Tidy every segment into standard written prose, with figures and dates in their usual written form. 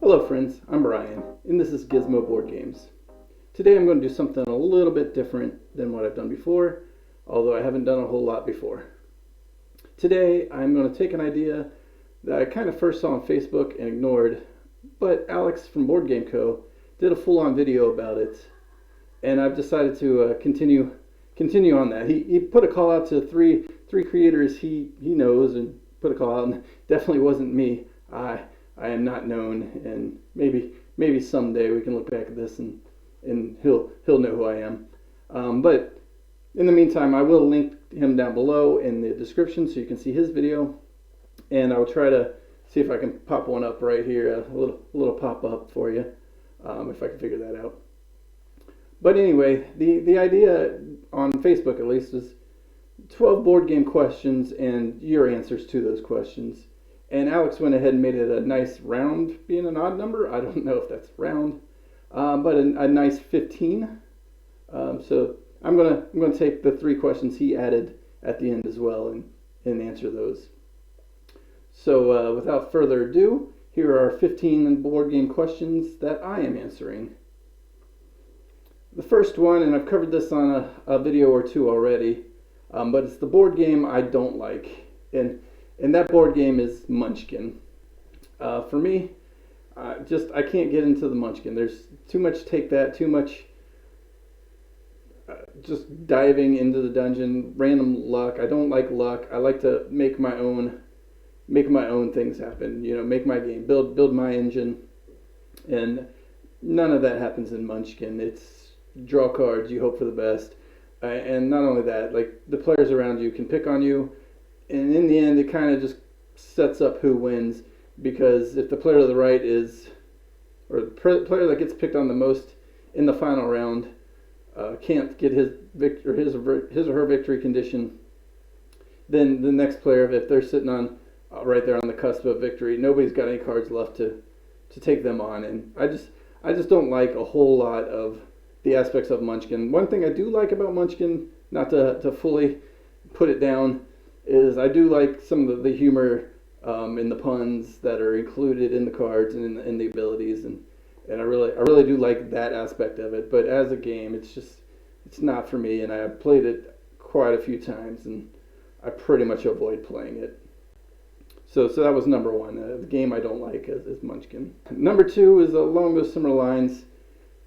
Hello friends, I'm Brian, and this is Gizmo Board Games. Today I'm going to do something a little bit different than what I've done before, although I haven't done a whole lot before. Today I'm going to take an idea that I kind of first saw on Facebook and ignored, but Alex from Board Game Co. did a full-on video about it, and I've decided to continue on that. He put a call out to three creators he knows, and put a call out, and definitely wasn't me. I am not known, and maybe someday we can look back at this and he'll know who I am. But in the meantime, I will link him down below in the description so you can see his video, and I will try to see if I can pop one up right here, a little pop up for you, if I can figure that out. But anyway, the idea on Facebook at least is 12 board game questions and your answers to those questions. And Alex went ahead and made it a nice round, being an odd number. I don't know if that's round, but a nice 15. So I'm gonna take the 3 questions he added at the end as well and answer those. So without further ado, here are 15 board game questions that I am answering. The first one, and I've covered this on a video or two already, but it's the board game I don't like, and that board game is Munchkin. For me, I can't get into the Munchkin. There's too much too much just diving into the dungeon, random luck. I don't like luck. I like to make my own things happen. You know, make my game, build my engine, and none of that happens in Munchkin. It's draw cards, you hope for the best, and not only that, like the players around you can pick on you. And in the end, it kind of just sets up who wins, because if the player to the right or the player that gets picked on the most in the final round, can't get his or her victory condition, then the next player, if they're sitting on right there on the cusp of victory, nobody's got any cards left to take them on. And I just don't like a whole lot of the aspects of Munchkin. One thing I do like about Munchkin, not to fully put it down, is I do like some of the humor and the puns that are included in the cards and in the abilities, and I really do like that aspect of it. But as a game, it's not for me, and I have played it quite a few times, and I pretty much avoid playing it. So that was number one. The game I don't like is Munchkin. Number 2 is along those similar lines,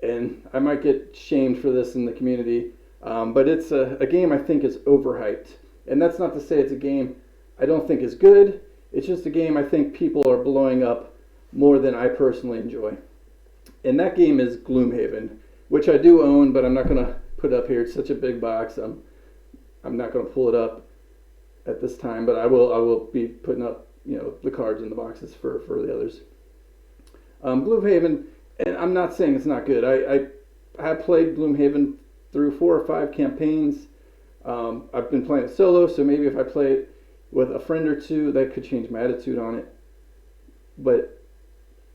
and I might get shamed for this in the community, but it's a game I think is overhyped. And that's not to say it's a game I don't think is good. It's just a game I think people are blowing up more than I personally enjoy. And that game is Gloomhaven, which I do own, but I'm not going to put up here. It's such a big box. I'm not going to pull it up at this time, but I will be putting up, the cards in the boxes for the others. Gloomhaven, and I'm not saying it's not good. I have played Gloomhaven through 4 or 5 campaigns. I've been playing it solo, so maybe if I play it with a friend or two, that could change my attitude on it. But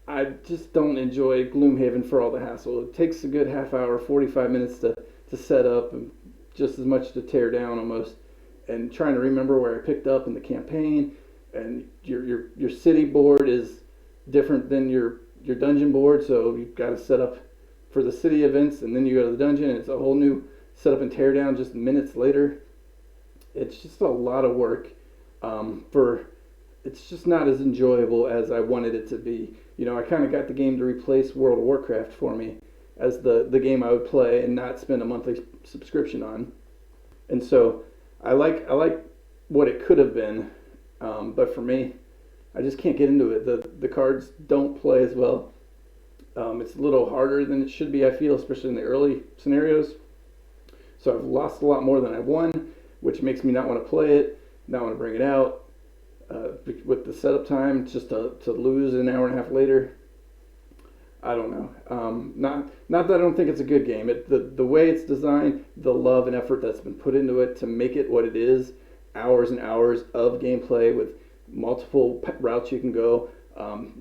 I just don't enjoy Gloomhaven for all the hassle. It takes a good half hour, 45 minutes to set up, and just as much to tear down almost. And trying to remember where I picked up in the campaign, and your city board is different than your dungeon board, so you've got to set up for the city events, and then you go to the dungeon, and it's a whole new set up and tear down just minutes later. It's just a lot of work. It's just not as enjoyable as I wanted it to be. I kind of got the game to replace World of Warcraft for me as the game I would play and not spend a monthly subscription on. And so I like what it could have been, but for me, I just can't get into it. The cards don't play as well. It's a little harder than it should be, I feel, especially in the early scenarios. So I've lost a lot more than I've won, which makes me not want to play it, not want to bring it out. With the setup time, just to lose an hour and a half later, I don't know. Not that I don't think it's a good game. The way it's designed, the love and effort that's been put into it to make it what it is, hours and hours of gameplay with multiple routes you can go,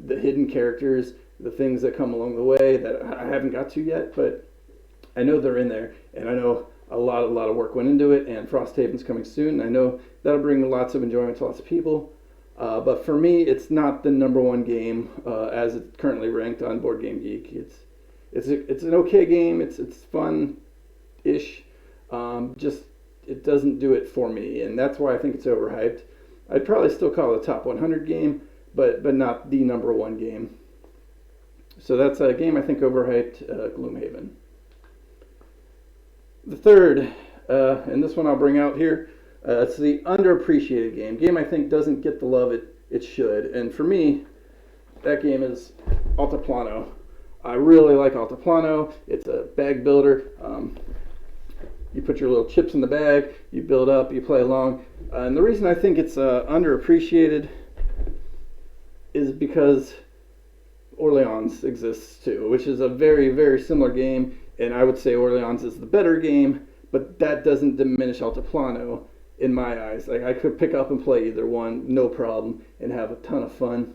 the hidden characters, the things that come along the way that I haven't got to yet, but I know they're in there, and I know a lot of work went into it, and Frosthaven's coming soon. I know that'll bring lots of enjoyment to lots of people. But for me, it's not the number one game as it's currently ranked on Board Game Geek. It's an okay game. It's fun ish. Just it doesn't do it for me, and that's why I think it's overhyped. I'd probably still call it a top 100 game, but not the number one game. So that's a game I think overhyped, Gloomhaven. The third, and this one I'll bring out here, it's the Underappreciated Game. Game I think doesn't get the love it should, and for me, that game is Altiplano. I really like Altiplano. It's a bag builder. You put your little chips in the bag, you build up, you play along. And the reason I think it's underappreciated is because Orleans exists too, which is a very, very similar game. And I would say Orleans is the better game, but that doesn't diminish Altiplano in my eyes. Like I could pick up and play either one, no problem, and have a ton of fun.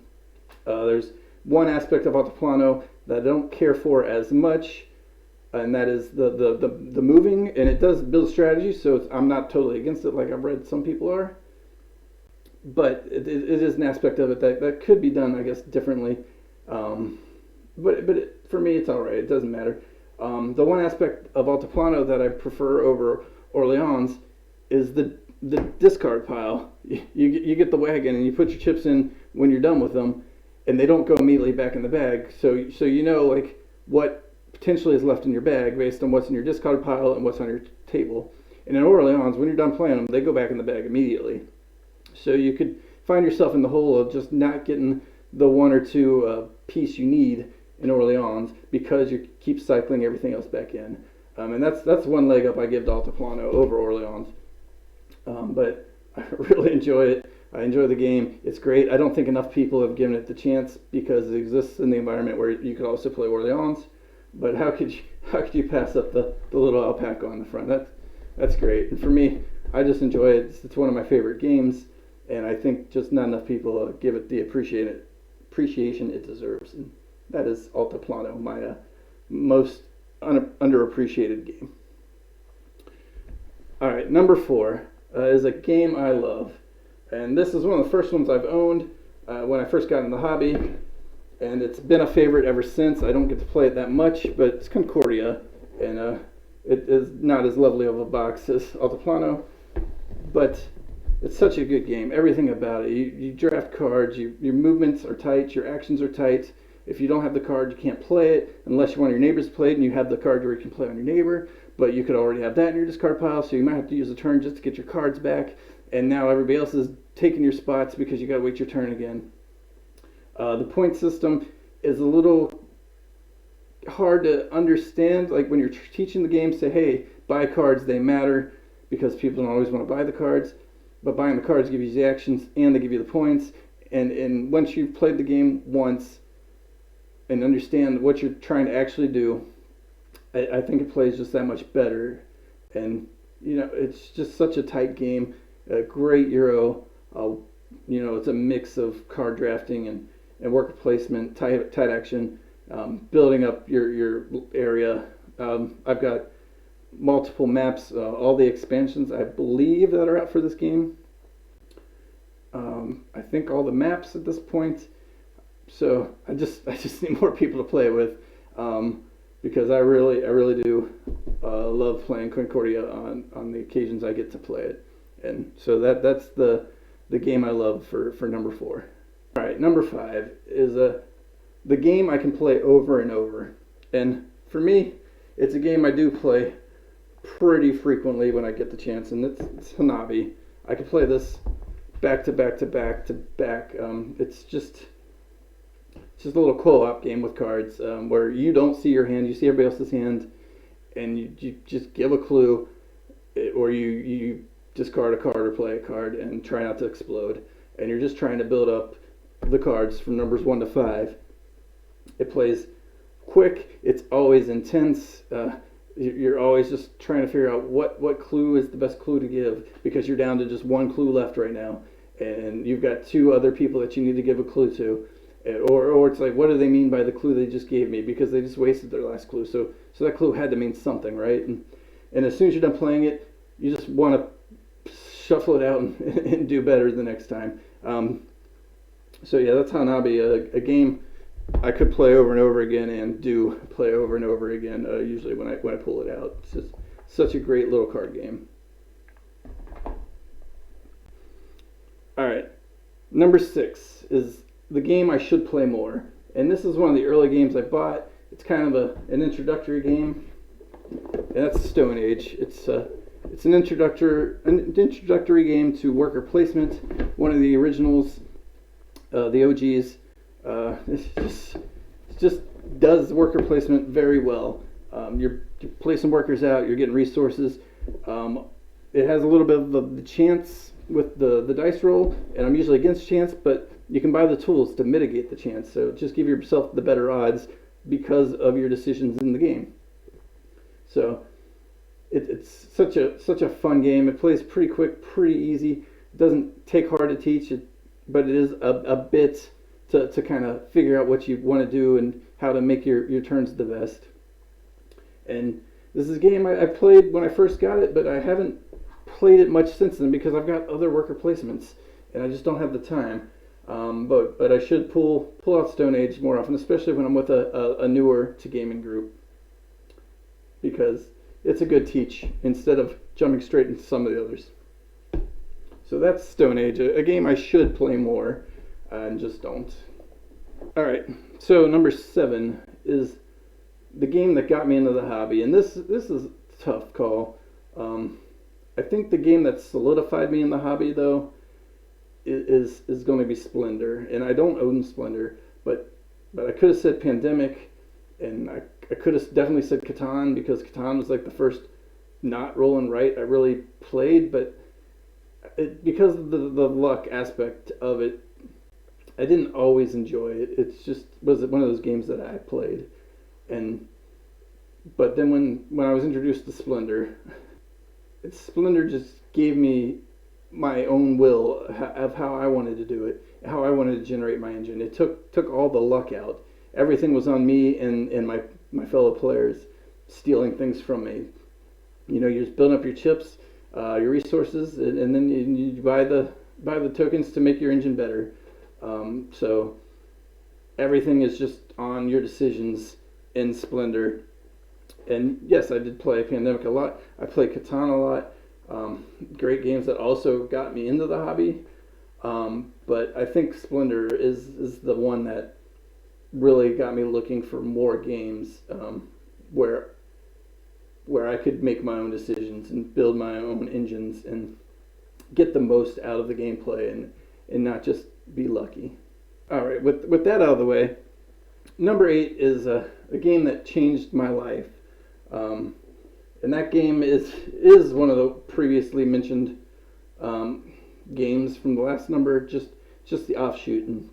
There's one aspect of Altiplano that I don't care for as much, and that is the moving, and it does build strategy, so I'm not totally against it like I've read some people are, but it is an aspect of it that could be done, I guess, differently, but for me it's alright, it doesn't matter. The one aspect of Altiplano that I prefer over Orleans is the discard pile. You get the wagon and you put your chips in when you're done with them, and they don't go immediately back in the bag, so you know like what potentially is left in your bag based on what's in your discard pile and what's on your table. And in Orleans, when you're done playing them, they go back in the bag immediately. So you could find yourself in the hole of just not getting the one or two piece you need in Orleans because you keep cycling everything else back in. And that's one leg up I give to Altiplano over Orleans. But I really enjoy it. I enjoy the game. It's great. I don't think enough people have given it the chance because it exists in the environment where you could also play Orleans. But how could you pass up the little alpaca on the front? That's great. And for me, I just enjoy it. It's one of my favorite games, and I think just not enough people give it the appreciation it deserves. And that is Altiplano, my most underappreciated game. All right, number 4 is a game I love, and this is one of the first ones I've owned when I first got in the hobby. And it's been a favorite ever since. I don't get to play it that much, but it's Concordia, and it is not as lovely of a box as Altiplano, but it's such a good game. Everything about it. You draft cards, your movements are tight, your actions are tight. If you don't have the card, you can't play it unless you want your neighbors to play it, and you have the card where you can play on your neighbor, but you could already have that in your discard pile, so you might have to use a turn just to get your cards back, and now everybody else is taking your spots because you got to wait your turn again. The point system is a little hard to understand. Like when you're teaching the game, say, hey, buy cards, they matter, because people don't always want to buy the cards. But buying the cards gives you the actions and they give you the points. And once you've played the game once and understand what you're trying to actually do, I think it plays just that much better. And, it's just such a tight game, a great Euro. It's a mix of card drafting and worker placement, tight action, building up your area. I've got multiple maps, all the expansions I believe that are out for this game. I think all the maps at this point. So I just need more people to play it with, because I really do love playing Concordia on the occasions I get to play it, and so that's the game I love for number 4. All right, number 5 is the game I can play over and over, and for me, it's a game I do play pretty frequently when I get the chance, and it's Hanabi. I can play this back to back to back to back. It's just a little co-op game with cards, where you don't see your hand, you see everybody else's hand, and you just give a clue, or you discard a card or play a card and try not to explode, and you're just trying to build up the cards from numbers 1 to 5. It plays quick. It's always intense. You're always just trying to figure out what clue is the best clue to give, because you're down to just one clue left right now, and you've got 2 other people that you need to give a clue to, or it's like, what do they mean by the clue they just gave me, because they just wasted their last clue. So that clue had to mean something, right? And as soon as you're done playing it, you just want to shuffle it out and do better the next time. So yeah, that's Hanabi, a game I could play over and over again, and do play over and over again. Usually when I pull it out, it's just such a great little card game. All right, number 6 is the game I should play more, and this is one of the early games I bought. It's kind of an introductory game, and that's Stone Age. It's an introductory game to worker placement. One of the originals, the OGs. It just does worker placement very well. You're placing workers out. You're getting resources. It has a little bit of the chance with the dice roll, and I'm usually against chance, but you can buy the tools to mitigate the chance. So just give yourself the better odds because of your decisions in the game. So it's such a fun game. It plays pretty quick, pretty easy. It doesn't take hard to teach it, but it is a bit to kind of figure out what you want to do and how to make your turns the best. And this is a game I played when I first got it, but I haven't played it much since then because I've got other worker placements and I just don't have the time. But I should pull out Stone Age more often, especially when I'm with a newer to gaming group, because it's a good teach instead of jumping straight into some of the others. So that's Stone Age, a game I should play more and just don't. All right, so number 7 is the game that got me into the hobby, and this is a tough call. I think the game that solidified me in the hobby, though, is going to be Splendor, and I don't own Splendor, but I could have said Pandemic, and I could have definitely said Catan, because Catan was like the first not roll and write I really played, but because of the luck aspect of it, I didn't always enjoy it. It just was one of those games that I played, but then when I was introduced to Splendor, Splendor just gave me my own will of how I wanted to do it, how I wanted to generate my engine. It took all the luck out. Everything was on me and my fellow players stealing things from me. You're just building up your chips, your resources, and then you buy the tokens to make your engine better. So everything is just on your decisions in Splendor. And yes, I did play Pandemic a lot. I played Catan a lot. Great games that also got me into the hobby. But I think Splendor is the one that really got me looking for more games where I could make my own decisions and build my own engines and get the most out of the gameplay and not just be lucky. All right, with that out of the way, number 8 is a game that changed my life. And that game is one of the previously mentioned games from the last number, just the offshoot.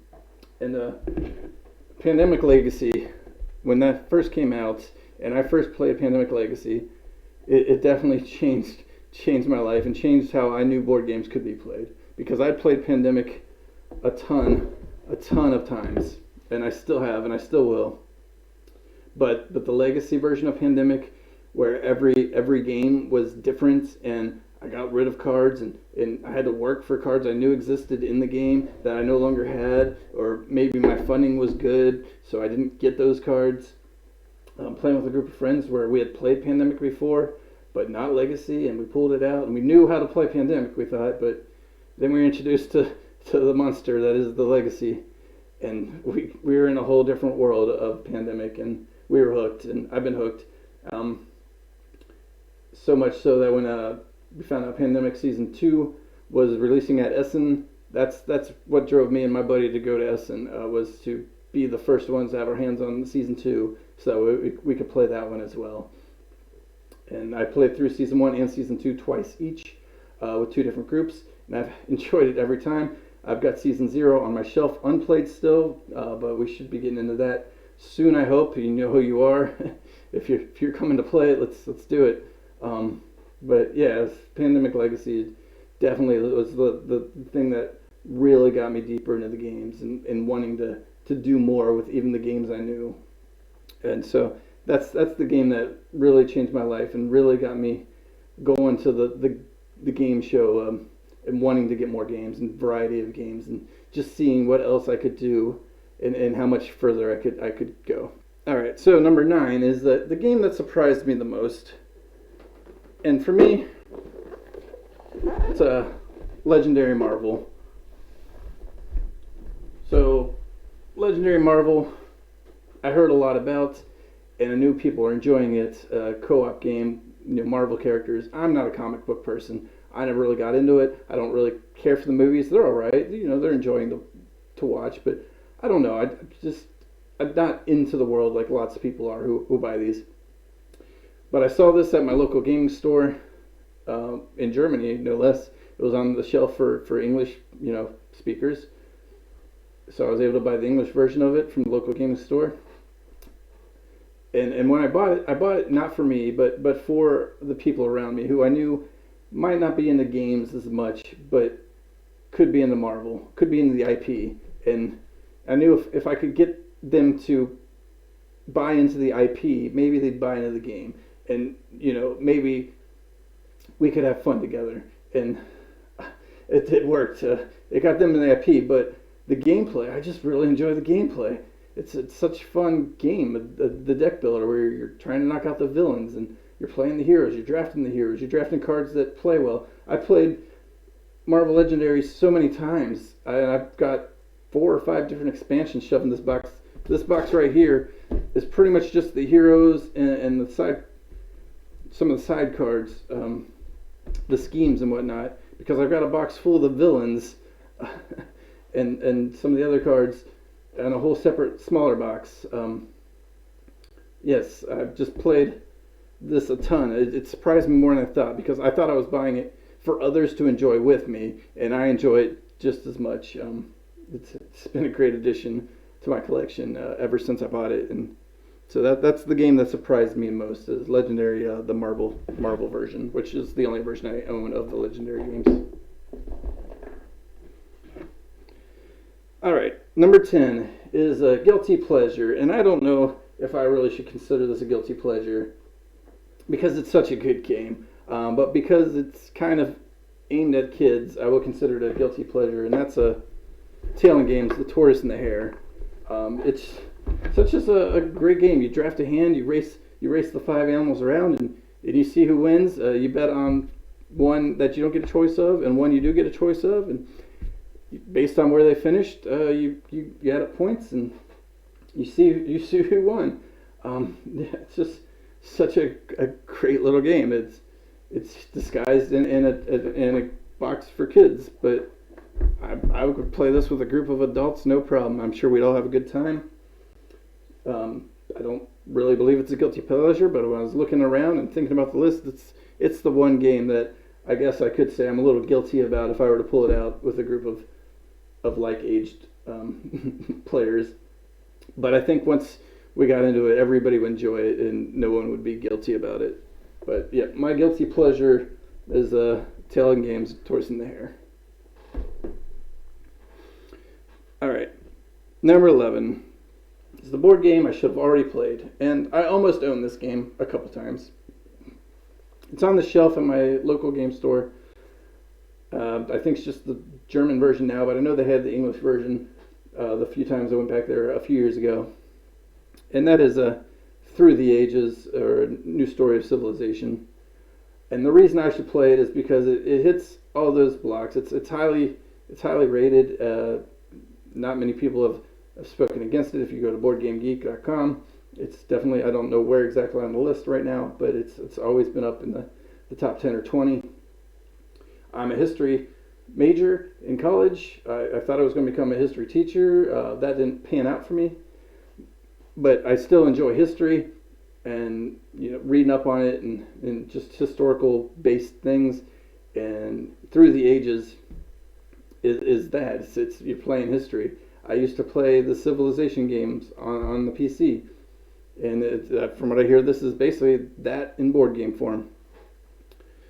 And Pandemic Legacy, when that first came out, and I first played Pandemic Legacy, it definitely changed my life and changed how I knew board games could be played. Because I played Pandemic a ton of times, and I still have, and I still will. But the Legacy version of Pandemic, where every game was different, and I got rid of cards, and I had to work for cards I knew existed in the game that I no longer had, or maybe my funding was good, so I didn't get those cards. Playing with a group of friends where we had played Pandemic before, but not Legacy, and we pulled it out, and we knew how to play Pandemic, we thought, but then we were introduced to the monster that is the Legacy, and we were in a whole different world of Pandemic, and we were hooked, and I've been hooked. So much so that when we found out Pandemic Season 2 was releasing at Essen, that's what drove me and my buddy to go to Essen, was to be the first ones to have our hands on Season 2, so we could play that one as well. And I played through Season 1 and Season 2 twice each, with 2 different groups, and I've enjoyed it every time. I've got Season 0 on my shelf unplayed still, but we should be getting into that soon, I hope. You know who you are. If you're coming to play it, let's do it. But yeah, Pandemic Legacy definitely was the thing that really got me deeper into the games and wanting to do more with even the games I knew. And so that's the game that really changed my life and really got me going to the game show and wanting to get more games and variety of games and just seeing what else I could do and how much further I could go. All right, so number 9 is the game that surprised me the most, and for me, it's a Legendary Marvel. So, Legendary Marvel, I heard a lot about, and I knew people were enjoying it. Co-op game, Marvel characters. I'm not a comic book person. I never really got into it. I don't really care for the movies. They're all right. They're enjoying to watch, but I don't know. I'm not into the world like lots of people are who buy these. But I saw this at my local gaming store in Germany, no less. It was on the shelf for English, speakers. So I was able to buy the English version of it from the local gaming store. And when I bought it not for me, but for the people around me who I knew might not be into games as much, but could be into Marvel, could be into the IP. And I knew if I could get them to buy into the IP, maybe they'd buy into the game. And, maybe we could have fun together. And it worked. It got them in the IP, but the gameplay, I just really enjoy the gameplay. It's such a fun game, the deck builder, where you're trying to knock out the villains, and you're playing the heroes, you're drafting the heroes, you're drafting cards that play well. I played Marvel Legendaries so many times, and I've got 4 or 5 different expansions shoved in this box. This box right here is pretty much just the heroes and the side, some of the side cards, the schemes and whatnot, because I've got a box full of the villains and some of the other cards, and a whole separate smaller box. Yes, I've just played this a ton. It surprised me more than I thought, because I thought I was buying it for others to enjoy with me, and I enjoy it just as much. It's been a great addition to my collection ever since I bought it, and so that's the game that surprised me most, is Legendary, the Marvel version, which is the only version I own of the Legendary games. All right, number 10 is a guilty pleasure, and I don't know if I really should consider this a guilty pleasure because it's such a good game, but because it's kind of aimed at kids, I will consider it a guilty pleasure, and that's a Tale and Games, The Tortoise and the Hare. It's such a great game. You draft a hand, you race the 5 animals around, and you see who wins. You bet on one that you don't get a choice of, and one you do get a choice of, and based on where they finished, you add up points, and you see who won. It's just such a great little game. It's disguised in a box for kids, but I would play this with a group of adults, no problem. I'm sure we'd all have a good time. I don't really believe it's a guilty pleasure, but when I was looking around and thinking about the list, it's the one game that I guess I could say I'm a little guilty about if I were to pull it out with a group of like-aged players. But I think once we got into it, everybody would enjoy it, and no one would be guilty about it. But yeah, my guilty pleasure is Tale and Games, Tortoise and the Hare. All right, number 11 is the board game I should have already played, and I almost owned this game a couple times. It's on the shelf at my local game store. I think it's just the German version now, but I know they had the English version the few times I went back there a few years ago. And that is Through the Ages, or A New Story of Civilization. And the reason I should play it is because it hits all those blocks. It's highly rated. Not many people have spoken against it. If you go to BoardGameGeek.com, it's definitely, I don't know where exactly on the list right now, but it's always been up in the top 10 or 20. I'm a history major in college. I thought I was going to become a history teacher. That didn't pan out for me. But I still enjoy history and reading up on it and just historical based things. And Through the Ages is that. It's you're playing history. I used to play the Civilization games on the PC. And from what I hear, this is basically that in board game form.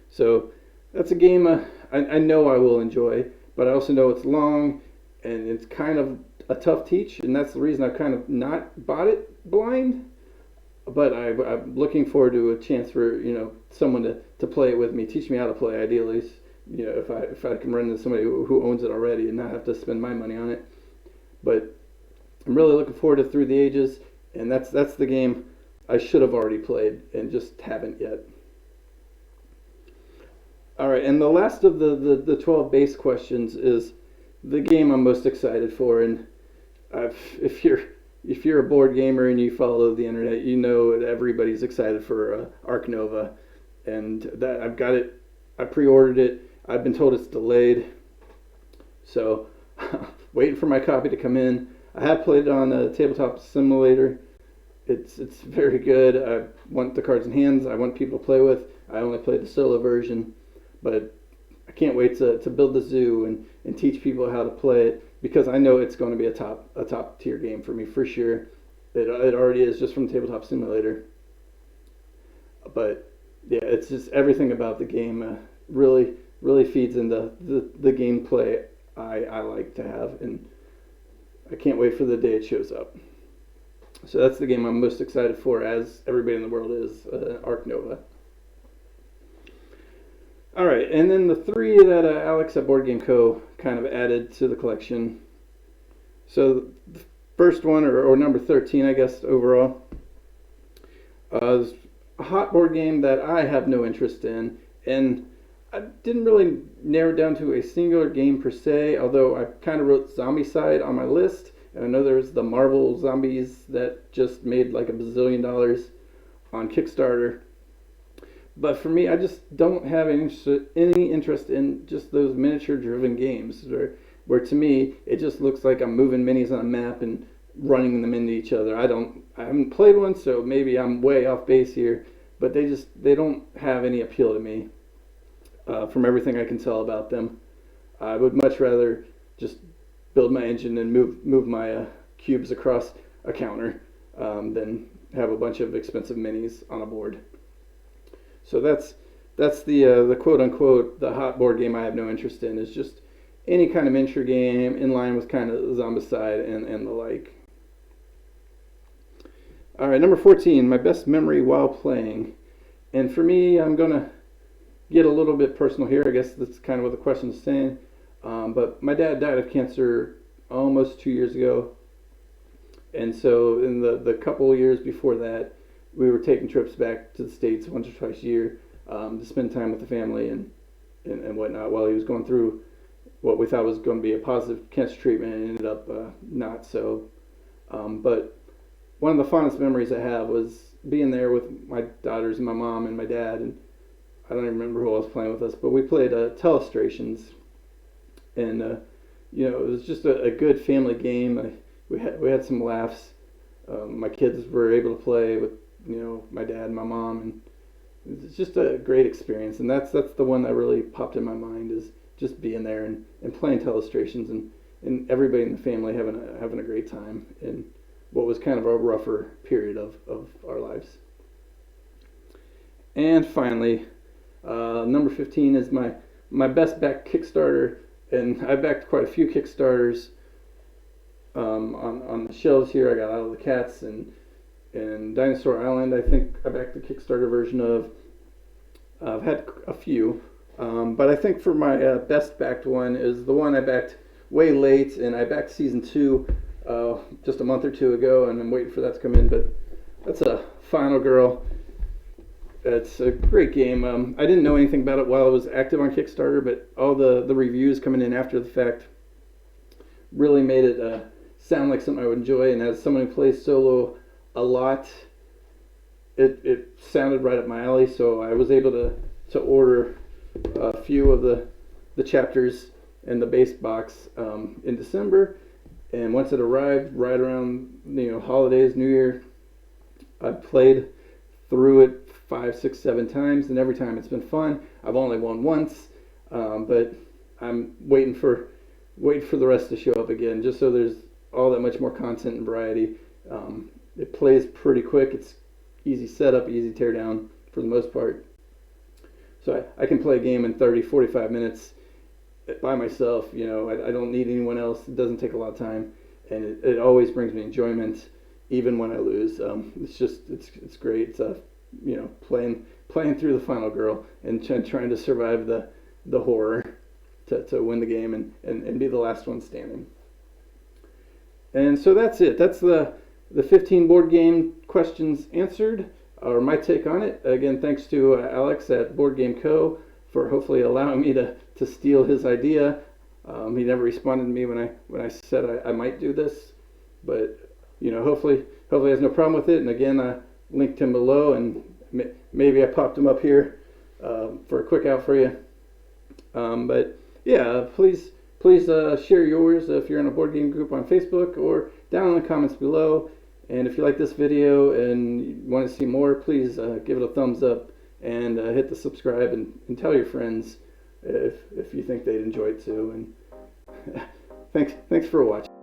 So that's a game I know I will enjoy, but I also know it's long and it's kind of a tough teach, and that's the reason I've kind of not bought it blind. But I'm looking forward to a chance for someone to play it with me, teach me how to play, ideally, if I can run into somebody who owns it already and not have to spend my money on it. But I'm really looking forward to Through the Ages, and that's the game I should have already played and just haven't yet. All right, and the last of the 12 base questions is the game I'm most excited for. And if you're a board gamer and you follow the internet, you know that everybody's excited for Ark Nova, and that I've got it. I pre-ordered it. I've been told it's delayed, so waiting for my copy to come in. I have played it on a tabletop simulator. It's very good. I want the cards in hands. I want people to play with. I only played the solo version, but I can't wait to build the zoo and teach people how to play it, because I know it's going to be a top tier game for me for sure. It already is just from Tabletop Simulator. But yeah, it's just everything about the game really feeds into the gameplay I like to have, and I can't wait for the day it shows up. So that's the game I'm most excited for, as everybody in the world is, Ark Nova. All right, and then the three that Alex at Board Game Co. kind of added to the collection. So the first one, or number 13, I guess, overall, is a hot board game that I have no interest in. And I didn't really narrow it down to a singular game per se, although I kind of wrote Zombicide on my list. And I know there's the Marvel Zombies that just made like $1 bazillion on Kickstarter. But for me, I just don't have any interest in just those miniature-driven games, where to me, it just looks like I'm moving minis on a map and running them into each other. I haven't played one, so maybe I'm way off base here, but they don't have any appeal to me, from everything I can tell about them. I would much rather just build my engine and move my cubes across a counter, than have a bunch of expensive minis on a board. So that's the quote unquote the hot board game I have no interest in, is just any kind of miniature game in line with kind of Zombicide and the like. All right, number 14, my best memory while playing. And for me, I'm gonna get a little bit personal here. I guess that's kind of what the question is saying. But my dad died of cancer almost 2 years ago. And so in the couple of years before that, we were taking trips back to the States once or twice a year, to spend time with the family and whatnot, while he was going through what we thought was going to be a positive cancer treatment, and ended up not so. But one of the fondest memories I have was being there with my daughters and my mom and my dad, and I don't even remember who else playing with us, but we played Telestrations, and it was just a good family game. We had some laughs. My kids were able to play with my dad and my mom, and it's just a great experience. And that's the one that really popped in my mind, is just being there and playing Telestrations, and everybody in the family having a great time in what was kind of a rougher period of our lives. And finally, number 15 is my best backed Kickstarter, and I backed quite a few Kickstarters on the shelves here. I got Out of the Cats and Dinosaur Island, I think I backed the Kickstarter version of. I've had a few, but I think for my best backed one is the one I backed way late, and I backed season 2 just a month or two ago, and I'm waiting for that to come in. But that's a Final Girl. It's a great game. I didn't know anything about it while I was active on Kickstarter, but all the reviews coming in after the fact really made it sound like something I would enjoy. And as someone who plays solo a lot, it sounded right up my alley. So I was able to order a few of the chapters in the base box in December. And once it arrived, right around holidays, New Year, I played through it 5, 6, 7 times, and every time it's been fun. I've only won once, but I'm waiting for the rest to show up again, just so there's all that much more content and variety. It plays pretty quick. It's easy setup, easy tear down for the most part. So I can play a game in 30, 45 minutes by myself. I don't need anyone else. It doesn't take a lot of time, and it always brings me enjoyment, even when I lose. It's great. It's playing through the Final Girl and trying to survive the the horror to win the game and be the last one standing. And so that's it. That's the 15 board game questions answered, or my take on it. Again, thanks to Alex at Board Game Co. for hopefully allowing me to steal his idea. He never responded to me when I said I might do this, but hopefully he has no problem with it. And again, I linked him below, and maybe I popped him up here for a quick out for you. But yeah, please share yours if you're in a board game group on Facebook, or down in the comments below. And if you like this video and you want to see more, please give it a thumbs up and hit the subscribe and tell your friends if you think they'd enjoy it too. And thanks for watching.